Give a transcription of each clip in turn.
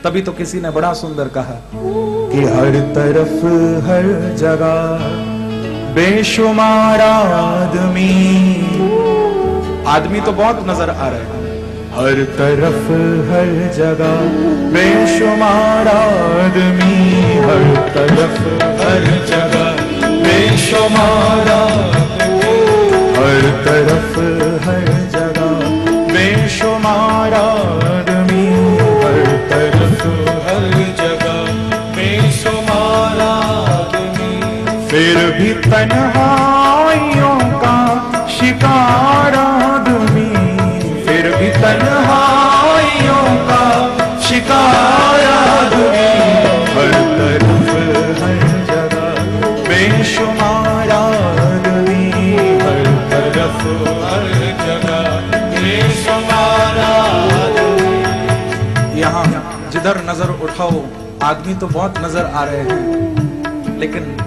तभी तो किसी ने बड़ा सुंदर कहा कि हर तरफ हर जगह बेशुमार आदमी। आदमी तो बहुत नजर आ रहे हैं, हर तरफ हर जगह बेशुमार आदमी, हर तरफ हर जगह बेशुमार आदमी, हर तरफ हर जगह बेशुमार आदमी, हर तरफ हर जगह बेशुमार आदमी। फिर भी तन्हाइयों का शिकार आदमी, फिर भी तन्हाइयों का शिकार आदमी, हर तरफ हर जगह बेशुमार आदमी, हर तरफ हर जगह बेशुमार आदमी। यहाँ जिधर नजर उठाओ आदमी तो बहुत नजर आ रहे हैं, लेकिन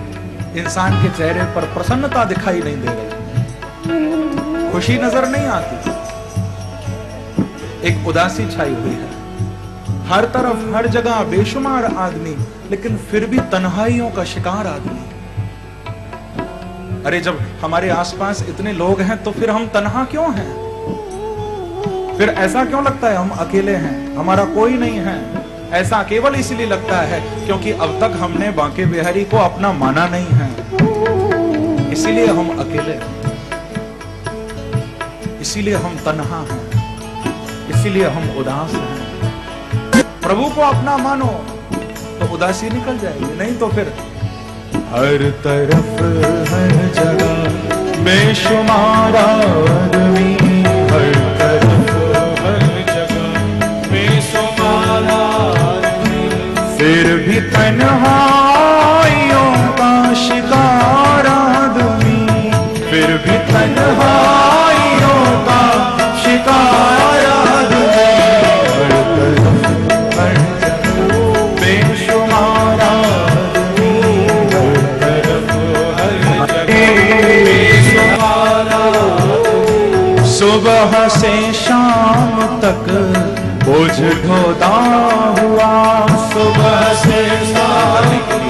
इंसान के चेहरे पर प्रसन्नता दिखाई नहीं दे रही, खुशी नजर नहीं आती, एक उदासी छाई हुई है। हर तरफ हर जगह बेशुमार आदमी, लेकिन फिर भी तन्हाइयों का शिकार आदमी। अरे जब हमारे आसपास इतने लोग हैं तो फिर हम तन्हा क्यों हैं? फिर ऐसा क्यों लगता है हम अकेले हैं, हमारा कोई नहीं है? ऐसा केवल इसलिए लगता है क्योंकि अब तक हमने बांके बिहारी को अपना माना नहीं है, इसीलिए हम अकेले हैं, इसीलिए हम तन्हा हैं, इसीलिए हम उदास हैं। प्रभु को अपना मानो तो उदासी निकल जाएगी, नहीं तो फिर हर तरफ हर जगह बेशुमार आदमी, हर तरफ हर जगह बेशुमार आदमी, फिर भी तन्हाइयों का शिकार आदमी, फिर भी तन्हाइयों का शिकार आदमी, हर तरफ हर जगह बेशुमार आदमी, हर तरफ हर जगह बेशुमार आदमी। सुबह से शाम तक बोझ ढोता हुआ, सुबह से शाम तक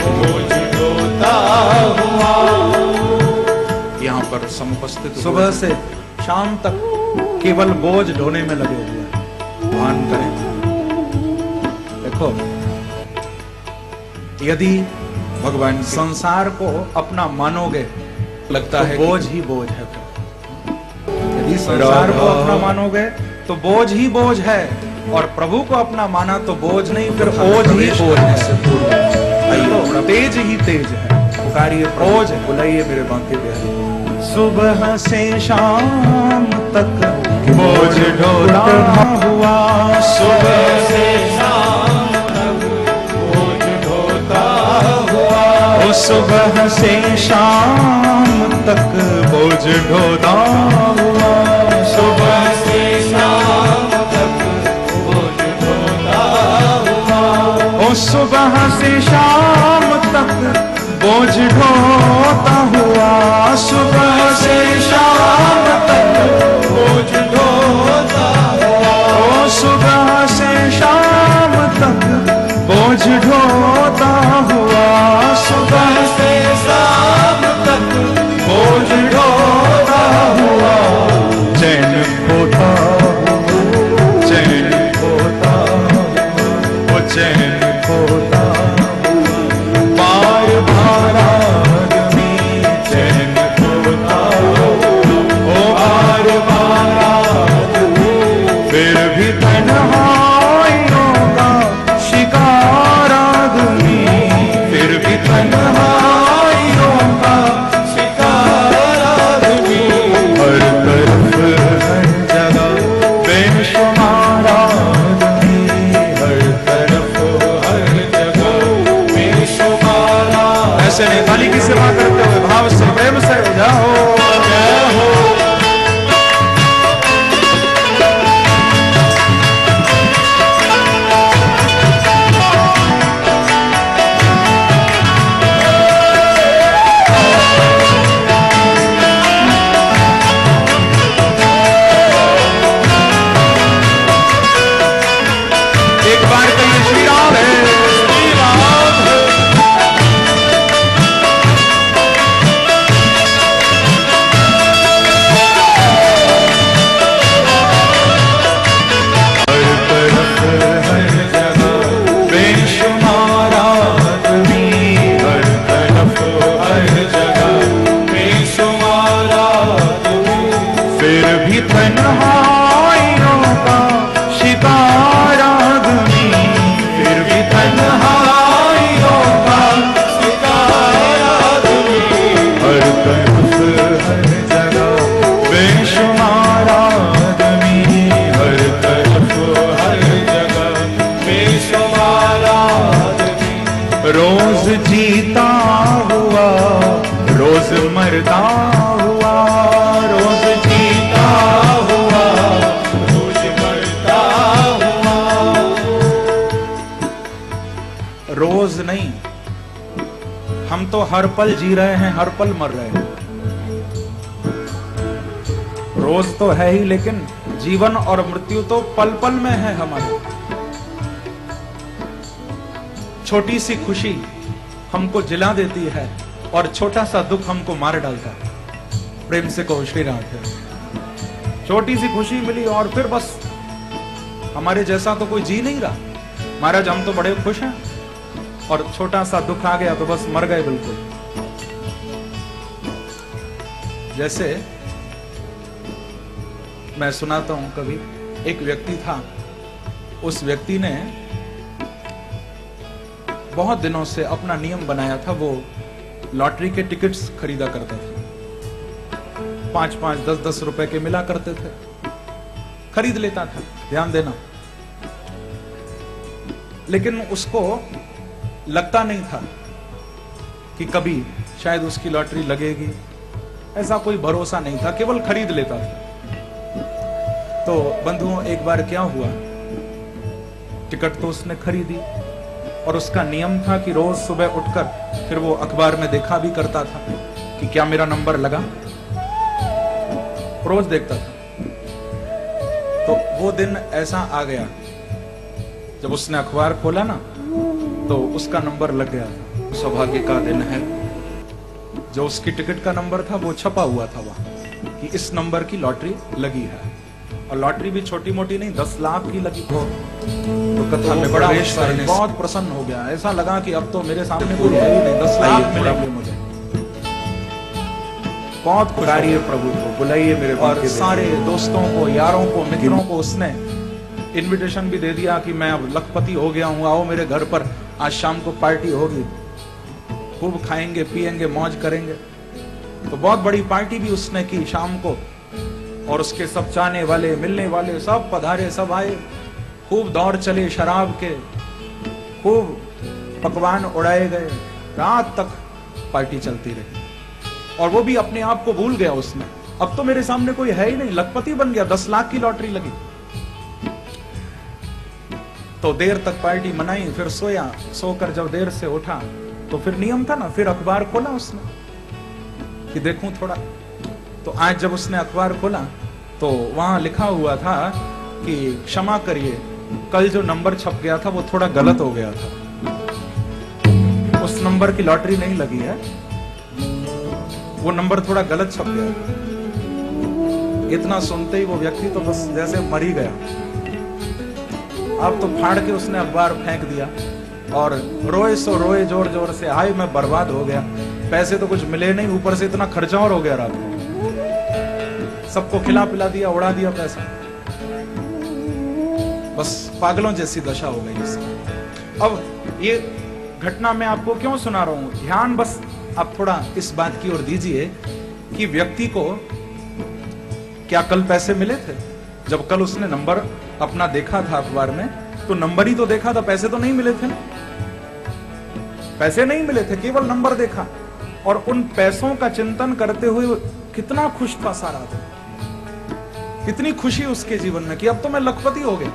बोझ ढोता हुआ। यहाँ पर समुपस्थित सुबह से शाम तक केवल बोझ ढोने में लगे हुए हैं। ध्यान करें, देखो यदि भगवान संसार को अपना मानोगे लगता है बोझ ही बोझ है। यदि संसार को अपना मानोगे तो बोझ ही बोझ है, और प्रभु को अपना माना तो बोझ नहीं, फिर ओझ ही ओझ है, तेज ही तेज है। पुकारिए ओझ, बुलाइए मेरे बांके बिहारी। सुबह से शाम तक बोझ ढोता हुआ, सुबह से शाम तक बोझ ढोता हुआ, सुबह से शाम तक बोझ ढोता हुआ, सुबह से शाम तक बोझ ढोता हुआ, सुबह से शाम तक बोझ ढोता हुआ, सुबह से शाम तक बोझ ढोता हुआ, सुबह से शाम तक बोझ ढोता हुआ, सुबह से शाम तक बोझ ढोता हुआ। चैन खोता चैन खोता, वो चैन खोता बार बार आदमी, चैन खोता वो बार बार आदमी, फिर भी तन्हाइयों का शिकार आदमी, फिर भी तन्हाइयों का शिकार आदमी, हर तरफ हर जगह बेशुमार आदमी, हर तरफ जीता हुआ रोज मरता हुआ, रोज जीता हुआ रोज मरता हुआ। रोज नहीं, हम तो हर पल जी रहे हैं, हर पल मर रहे हैं। रोज तो है ही, लेकिन जीवन और मृत्यु तो पल पल में है हमारे। छोटी सी खुशी हमको जिला देती है और छोटा सा दुख हमको मार डालता है। प्रेम से कहो श्री राधे। छोटी सी खुशी मिली और फिर बस हमारे जैसा तो कोई जी नहीं रहा। महाराज हम तो बड़े खुश हैं और छोटा सा दुख आ गया तो बस मर गए बिल्कुल। जैसे मैं सुनाता हूं, कभी एक व्यक्ति था, उस व्यक्ति ने बहुत दिनों से अपना नियम बनाया था, वो लॉटरी के टिकट्स खरीदा करता था। 5-5, 10-10 रुपए के मिला करते थे, खरीद लेता था, ध्यान देना। लेकिन उसको लगता नहीं था कि कभी शायद उसकी लॉटरी लगेगी, ऐसा कोई भरोसा नहीं था, केवल खरीद लेता था। तो बंधुओं, एक बार क्या हुआ, टिकट तो उसने खरीदी और उसका नियम था कि रोज सुबह उठकर फिर वो अखबार में देखा भी करता था कि क्या मेरा नंबर लगा, रोज देखता था। तो वो दिन ऐसा आ गया, जब उसने अखबार खोला ना तो उसका नंबर लग गया था। सौभाग्य का दिन है, जो उसकी टिकट का नंबर था वो छपा हुआ था वहां कि इस नंबर की लॉटरी लगी है। और लॉटरी भी छोटी मोटी नहीं, 10 लाख की लगी। तो कथा में बड़ा बहुत प्रसन्न हो गया, ऐसा लगा कि अब तो मेरे सामने कोई है ही नहीं, 10 लाख मिलेंगे मुझे। बहुत खुशी प्रभु को बुलाइए मेरे। और सारे दोस्तों को, यारों को, मित्रों को उसने इनविटेशन भी दे दिया कि मैं अब लखपति हो गया हूं, आओ मेरे घर पर, आज शाम को पार्टी होगी, खूब खाएंगे पिएंगे मौज करेंगे। तो बहुत बड़ी पार्टी भी उसने की शाम को, और उसके सब चाहने वाले, मिलने वाले सब पधारे, सब आए, खूब दौर चले शराब के, खूब पकवान उड़ाए गए, रात तक पार्टी चलती रही। और वो भी अपने आप को भूल गया उसमें, अब तो मेरे सामने कोई है ही नहीं, लखपति बन गया, 10 लाख की लॉटरी लगी। तो देर तक पार्टी मनाई, फिर सोया, सोकर जब देर से उठा तो फिर नियम था ना, फिर अखबार खोला उसने कि देखूं थोड़ा। तो आज जब उसने अखबार खोला तो वहां लिखा हुआ था कि क्षमा करिए, कल जो नंबर छप गया था वो थोड़ा गलत हो गया था, उस नंबर की लॉटरी नहीं लगी है, वो नंबर थोड़ा गलत छप गया। इतना सुनते ही वो व्यक्ति तो बस जैसे मर ही गया। अब तो फाड़ के उसने अखबार फेंक दिया और रोए सो रोए जोर जोर से, हाय मैं बर्बाद हो गया, पैसे तो कुछ मिले नहीं, ऊपर से इतना खर्चा और हो गया रात को, सबको खिला पिला दिया, उड़ा दिया पैसा, बस पागलों जैसी दशा हो गई इसकी। अब ये घटना मैं आपको क्यों सुना रहा हूं, ध्यान बस आप थोड़ा इस बात की ओर दीजिए कि व्यक्ति को क्या कल पैसे मिले थे? जब कल उसने नंबर अपना देखा था अखबार में, तो नंबर ही तो देखा था, पैसे तो नहीं मिले थे, पैसे नहीं मिले थे, केवल नंबर देखा। और उन पैसों का चिंतन करते हुए कितना खुश था सारा दिन, कितनी खुशी उसके जीवन में कि अब तो मैं लखपति हो गया।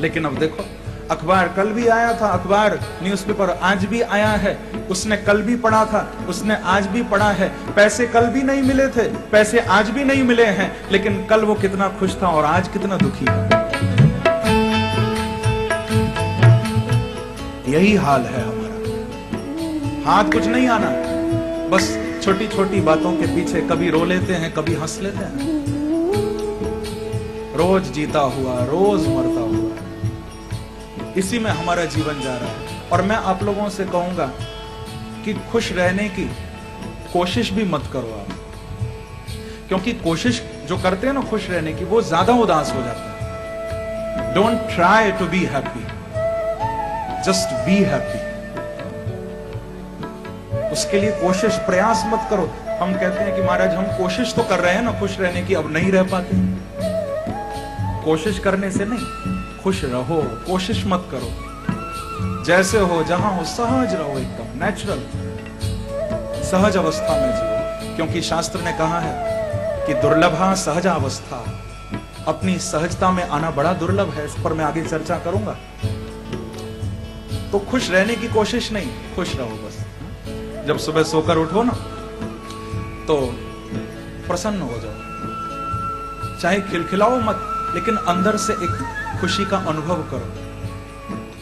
लेकिन अब देखो, अखबार कल भी आया था, अखबार न्यूज़पेपर आज भी आया है, उसने कल भी पढ़ा था, उसने आज भी पढ़ा है, पैसे कल भी नहीं मिले थे, पैसे आज भी नहीं मिले हैं, लेकिन कल वो कितना खुश था और आज कितना दुखी है। यही हाल है हमारा, हाथ कुछ नहीं आना, बस छोटी छोटी बातों के पीछे कभी रो लेते हैं, कभी हंस लेते हैं। रोज जीता हुआ, रोज मरता हुआ, इसी में हमारा जीवन जा रहा है। और मैं आप लोगों से कहूंगा कि खुश रहने की कोशिश भी मत करो आप, क्योंकि कोशिश जो करते हैं ना खुश रहने की, वो ज्यादा उदास हो जाता है। Don't try to be happy, just be happy. उसके लिए कोशिश, प्रयास मत करो। हम कहते हैं कि महाराज हम कोशिश तो कर रहे हैं ना खुश रहने की, अब नहीं रह पाते। कोशिश करने से नहीं, खुश रहो, कोशिश मत करो। जैसे हो, जहां हो, सहज रहो, एकदम नेचुरल, सहज अवस्था में जियो। क्योंकि शास्त्र ने कहा है कि दुर्लभा सहजावस्था, अपनी सहजता में आना बड़ा दुर्लभ है। इस पर मैं आगे चर्चा करूंगा। तो खुश रहने की कोशिश नहीं, खुश रहो बस। जब सुबह सोकर उठो ना, तो प्रसन्न हो जाओ, चाहे खिलखिलाओ मत, लेकिन अंदर से एक खुशी का अनुभव करो।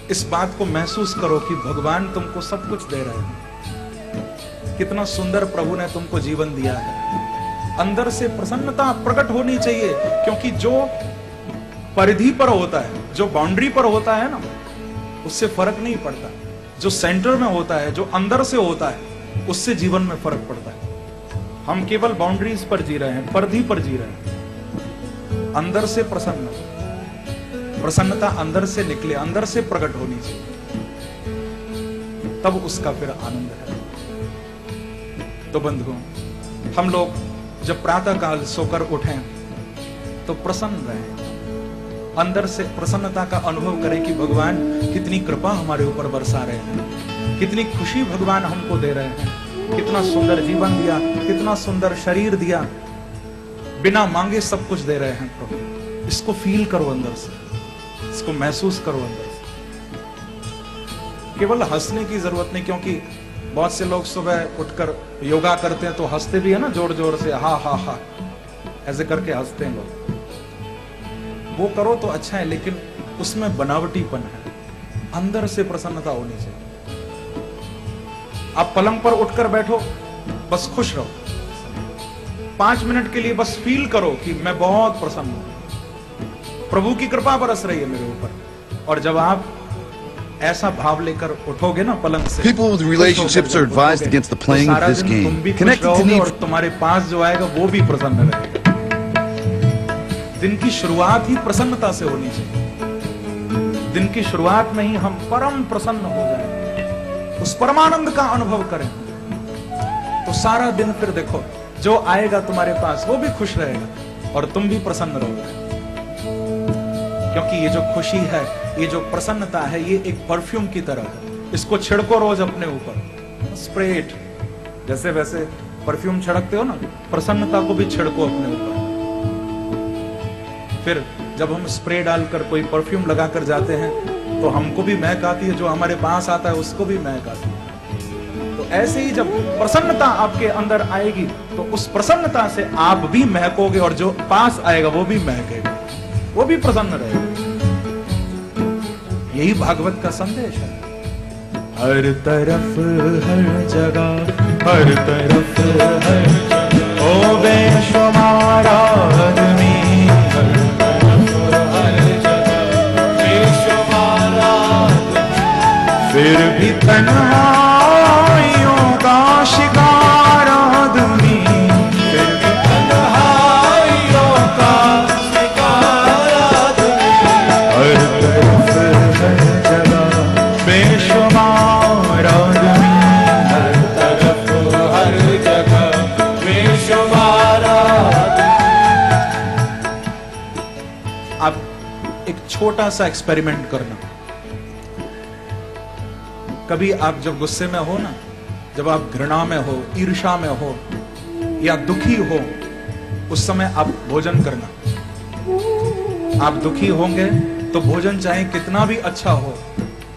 इस बात को महसूस करो कि भगवान तुमको सब कुछ दे रहे हैं, कितना सुंदर प्रभु ने तुमको जीवन दिया है। अंदर से प्रसन्नता प्रकट होनी चाहिए, क्योंकि जो परिधि पर होता है, जो बाउंड्री पर होता है ना, उससे फर्क नहीं पड़ता। जो सेंटर में होता है, जो अंदर से होता है, उससे जीवन में फर्क पड़ता है। हम केवल बाउंड्रीज पर जी रहे हैं, परिधि पर जी रहे हैं। अंदर से प्रसन्नता अंदर से निकले, अंदर से प्रकट होनी चाहिए, तब उसका फिर आनंद है। तो बंधुओं, हम लोग जब प्रातः काल सोकर उठें तो प्रसन्न रहें, अंदर से प्रसन्नता का अनुभव करें कि भगवान कितनी कृपा हमारे ऊपर बरसा रहे हैं, कितनी खुशी भगवान हमको दे रहे हैं, कितना सुंदर जीवन दिया, कितना सुंदर शरीर दिया, बिना मांगे सब कुछ दे रहे हैं प्रभु। इसको फील करो अंदर से, इसको महसूस करो अंदर से। केवल हंसने की जरूरत नहीं, क्योंकि बहुत से लोग सुबह उठकर योगा करते हैं तो हंसते भी है ना, जोर जोर से, हा हा हा ऐसे करके हंसते हैं लोग। वो करो तो अच्छा है, लेकिन उसमें बनावटीपन है। अंदर से प्रसन्नता होनी चाहिए। आप पलंग पर उठकर बैठो, बस खुश रहो, 5 मिनट के लिए बस फील करो कि मैं बहुत प्रसन्न हूं, प्रभु की कृपा बरस रही है मेरे ऊपर। और जब आप ऐसा भाव लेकर उठोगे ना पलंग से, people with relationships are advised against the playing of this game. Connected to need, और तुम्हारे पास जो आएगा वो भी प्रसन्न रहेगा। दिन की शुरुआत ही प्रसन्नता से होनी चाहिए। दिन की शुरुआत में ही हम परम प्रसन्न हो जाएं, उस परमानंद का अनुभव करें, तो सारा दिन फिर देखो जो आएगा तुम्हारे पास वो भी खुश रहेगा और तुम भी प्रसन्न रहोगे। क्योंकि ये जो खुशी है, ये जो प्रसन्नता है, ये एक परफ्यूम की तरह है। इसको छिड़को रोज अपने ऊपर, स्प्रे इट, जैसे वैसे परफ्यूम छिड़कते हो ना, प्रसन्नता को भी छिड़को अपने ऊपर। फिर जब हम स्प्रे डालकर कोई परफ्यूम लगाकर जाते हैं तो हमको भी महक आती है, जो हमारे पास आता है उसको भी महक आती है। तो ऐसे ही जब प्रसन्नता आपके अंदर आएगी तो उस प्रसन्नता से आप भी महकोगे और जो पास आएगा वो भी महकेगा, वो भी प्रसन्न रहेगा। यही भागवत का संदेश है। हर तरफ हर जगह, हर तरफ हर जगह, ओ बेशुमार आदमी, हर तरफ हर जगह बेशुमार आदमी, फिर भी तन्हाइयों का शिकार आदमी, फिर भी तन्हाइयों का शिकार आदमी, हर तरफ हर जगह बेशुमार आदमी, हर तरफ हर जगह बेशुमार आदमी। अब एक छोटा सा एक्सपेरिमेंट करना। कभी आप जब गुस्से में हो ना, जब आप घृणा में हो, ईर्ष्या में हो या दुखी हो, उस समय आप भोजन करना। आप दुखी होंगे तो भोजन चाहे कितना भी अच्छा हो,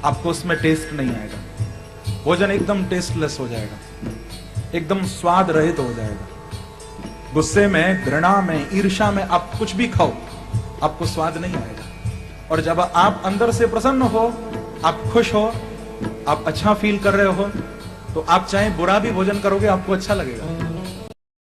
आपको उसमें टेस्ट नहीं आएगा। भोजन एकदम टेस्टलेस हो जाएगा, एकदम स्वाद रहित हो जाएगा। गुस्से में, घृणा में, ईर्ष्या में आप कुछ भी खाओ, आपको स्वाद नहीं आएगा। और जब आप अंदर से प्रसन्न हो, आप खुश हो, आप अच्छा फील कर रहे हो, तो आप चाहे बुरा भी भोजन करोगे आपको अच्छा लगेगा।